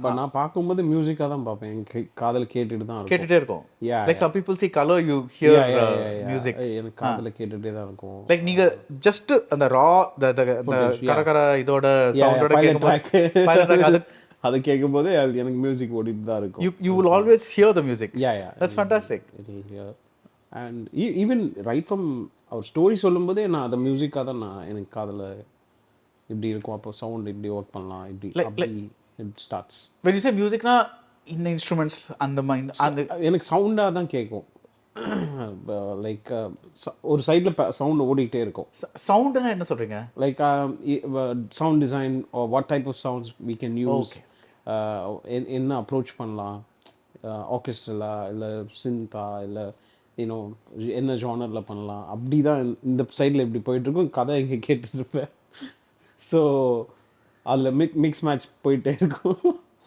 இப்போ நான் பார்க்கும்போது மியூசிக்காக தான் பார்ப்பேன். என் காதில் கேட்டுட்டு தான் இருக்கும். கேட்டுட்டே இருக்கும். Yeah, like some people see color, you hear music. எனக்கு காதில் கேட்டுகிட்டே தான் இருக்கும். லைக் நீங்க ஜஸ்ட் அந்த ரா அந்த கரகர இதோட சவுண்டோட கேட்கும்போது அது கேட்கும்போது எனக்கு மியூசிக் ஓடிட்டு தான் இருக்கும். you will always hear the music. Yeah. That's fantastic. And even right from அவர் ஸ்டோரி சொல்லும்போதே நான் அந்த மியூசிக்காக தான் எனக்கு காதில் இப்படி இருக்கும், அப்போ சவுண்ட் இப்படி ஒர்க் பண்ணலாம், இப்படி it starts. When you say music na in the instruments and the எனக்கு சவுண்டாக தான் கேட்கும். லைக் ஒரு சைடில் சவுண்ட் ஓடிக்கிட்டே இருக்கும். சவுண்டுனா என்ன சொல்கிறீங்க? Like sound design what type of sounds we can use, என்ன அப்ரோச் பண்ணலாம், ஆர்கெஸ்ட்ரலா இல்லை சிந்தா இல்லை யூனோ என்ன ஜானரில் பண்ணலாம், அப்படி தான் இந்த சைடில் இப்படி போயிட்டுருக்கும். கதை இங்கே கேட்டுட்ருப்பேன். ஸோ அதில் மிக்ஸ் மேட்ச் போயிட்டே இருக்கும்.